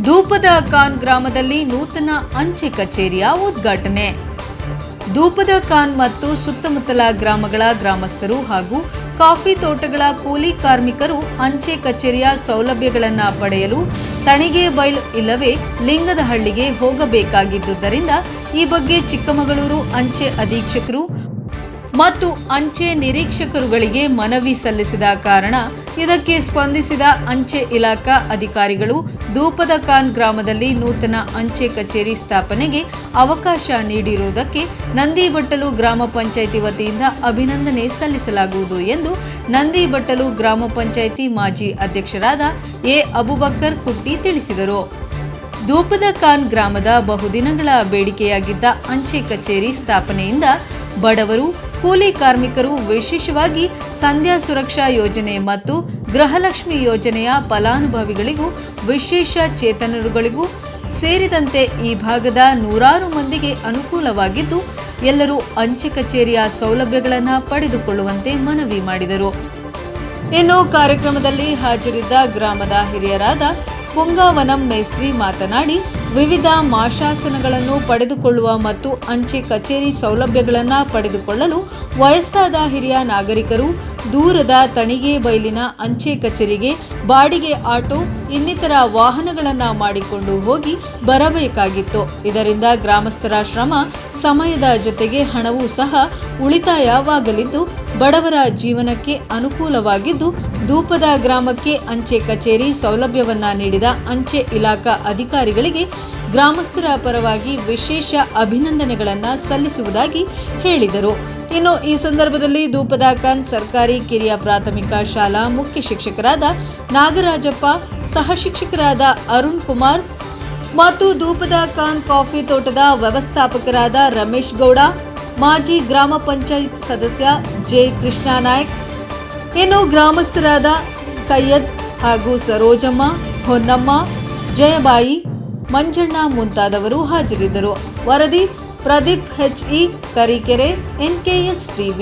ಧೂಪದ ಖಾನ್ ಗ್ರಾಮದಲ್ಲಿ ನೂತನ ಅಂಚೆ ಕಚೇರಿಯ ಉದ್ಘಾಟನೆ. ಧೂಪದ ಖಾನ್ ಮತ್ತು ಸುತ್ತಮುತ್ತಲ ಗ್ರಾಮಗಳ ಗ್ರಾಮಸ್ಥರು ಹಾಗೂ ಕಾಫಿ ತೋಟಗಳ ಕೂಲಿ ಕಾರ್ಮಿಕರು ಅಂಚೆ ಕಚೇರಿಯ ಸೌಲಭ್ಯಗಳನ್ನು ಪಡೆಯಲು ತಣಿಗೇಬೈಲ್ ಇಲ್ಲವೇ ಲಿಂಗದಹಳ್ಳಿಗೆ ಹೋಗಬೇಕಾಗಿದ್ದುದರಿಂದ ಈ ಬಗ್ಗೆ ಚಿಕ್ಕಮಗಳೂರು ಅಂಚೆ ಅಧೀಕ್ಷಕರು ಮತ್ತು ಅಂಚೆ ನಿರೀಕ್ಷಕರುಗಳಿಗೆ ಮನವಿ ಸಲ್ಲಿಸಿದ ಕಾರಣ ಇದಕ್ಕೆ ಸ್ಪಂದಿಸಿದ ಅಂಚೆ ಇಲಾಖಾ ಅಧಿಕಾರಿಗಳು ಧೂಪದ ಖಾನ್ ಗ್ರಾಮದಲ್ಲಿ ನೂತನ ಅಂಚೆ ಕಚೇರಿ ಸ್ಥಾಪನೆಗೆ ಅವಕಾಶ ನೀಡಿರುವುದಕ್ಕೆ ನಂದಿಬಟ್ಟಲು ಗ್ರಾಮ ಪಂಚಾಯಿತಿ ವತಿಯಿಂದ ಅಭಿನಂದನೆ ಸಲ್ಲಿಸಲಾಗುವುದು ಎಂದು ನಂದಿಬಟ್ಟಲು ಗ್ರಾಮ ಪಂಚಾಯಿತಿ ಮಾಜಿ ಅಧ್ಯಕ್ಷರಾದ ಎ ಅಬುಬಕ್ಕರ್ ಕುಟ್ಟಿ ತಿಳಿಸಿದರು. ಧೂಪದ ಖಾನ್ ಗ್ರಾಮದ ಬಹುದಿನಗಳ ಬೇಡಿಕೆಯಾಗಿದ್ದ ಅಂಚೆ ಕಚೇರಿ ಸ್ಥಾಪನೆಯಿಂದ ಬಡವರು, ಕೂಲಿ ಕಾರ್ಮಿಕರು, ವಿಶೇಷವಾಗಿ ಸಂಧ್ಯಾ ಸುರಕ್ಷಾ ಯೋಜನೆ ಮತ್ತು ಗೃಹಲಕ್ಷ್ಮಿ ಯೋಜನೆಯ ಫಲಾನುಭವಿಗಳಿಗೂ ವಿಶೇಷ ಚೇತನರುಗಳಿಗೂ ಸೇರಿದಂತೆ ಈ ಭಾಗದ ನೂರಾರು ಮಂದಿಗೆ ಅನುಕೂಲವಾಗಿದ್ದು ಎಲ್ಲರೂ ಅಂಚೆ ಕಚೇರಿಯ ಸೌಲಭ್ಯಗಳನ್ನು ಪಡೆದುಕೊಳ್ಳುವಂತೆ ಮನವಿ ಮಾಡಿದರು. ಇನ್ನು ಕಾರ್ಯಕ್ರಮದಲ್ಲಿ ಹಾಜರಿದ್ದ ಗ್ರಾಮದ ಹಿರಿಯರಾದ ಪುಂಗಾವನಂ ಮೇಸ್ತ್ರಿ ಮಾತನಾಡಿ, ವಿವಿಧ ಮಾಶಾಸನಗಳನ್ನು ಪಡೆದುಕೊಳ್ಳುವ ಮತ್ತು ಅಂಚೆ ಕಚೇರಿ ಸೌಲಭ್ಯಗಳನ್ನು ಪಡೆದುಕೊಳ್ಳಲು ವಯಸ್ಸಾದ ಹಿರಿಯ ನಾಗರಿಕರು ದೂರದ ತಣಿಗೇಬೈಲಿನ ಅಂಚೆ ಕಚೇರಿಗೆ ಬಾಡಿಗೆ ಆಟೋ ಇನ್ನಿತರ ವಾಹನಗಳನ್ನು ಮಾಡಿಕೊಂಡು ಹೋಗಿ ಬರಬೇಕಾಗಿತ್ತು. ಇದರಿಂದ ಗ್ರಾಮಸ್ಥರ ಶ್ರಮ, ಸಮಯದ ಜೊತೆಗೆ ಹಣವೂ ಸಹ ಉಳಿತಾಯವಾಗಲಿದ್ದು ಬಡವರ ಜೀವನಕ್ಕೆ ಅನುಕೂಲವಾಗಿದ್ದು ಧೂಪದ ಗ್ರಾಮಕ್ಕೆ ಅಂಚೆ ಕಚೇರಿ ಸೌಲಭ್ಯವನ್ನ ನೀಡಿದ ಅಂಚೆ ಇಲಾಖಾ ಅಧಿಕಾರಿಗಳಿಗೆ ಗ್ರಾಮಸ್ಥರ ಪರವಾಗಿ ವಿಶೇಷ ಅಭಿನಂದನೆಗಳನ್ನು ಸಲ್ಲಿಸುವುದಾಗಿ ಹೇಳಿದರು. ಇನ್ನು ಈ ಸಂದರ್ಭದಲ್ಲಿ ಧೂಪದ ಖಾನ್ ಸರ್ಕಾರಿ ಕಿರಿಯ ಪ್ರಾಥಮಿಕ ಶಾಲಾ ಮುಖ್ಯ ಶಿಕ್ಷಕರಾದ ನಾಗರಾಜಪ್ಪ, ಸಹ ಶಿಕ್ಷಕರಾದ ಅರುಣ್ ಕುಮಾರ್ ಮತ್ತು ಧೂಪದ ಖಾನ್ ಕಾಫಿ ತೋಟದ ವ್ಯವಸ್ಥಾಪಕರಾದ ರಮೇಶ್ ಗೌಡ, ಮಾಜಿ ಗ್ರಾಮ ಪಂಚಾಯತ್ ಸದಸ್ಯ ಜೆ ಕೃಷ್ಣ ನಾಯ್ಕ್, ಇನ್ನು ಗ್ರಾಮಸ್ಥರಾದ ಸೈಯದ್ ಹಾಗೂ ಸರೋಜಮ್ಮ, ಹೊನ್ನಮ್ಮ, ಜಯಬಾಯಿ, ಮಂಜಣ್ಣ ಮುಂತಾದವರು ಹಾಜರಿದ್ದರು. ವರದಿ Pradeep HE, Tarikere, NKS TV.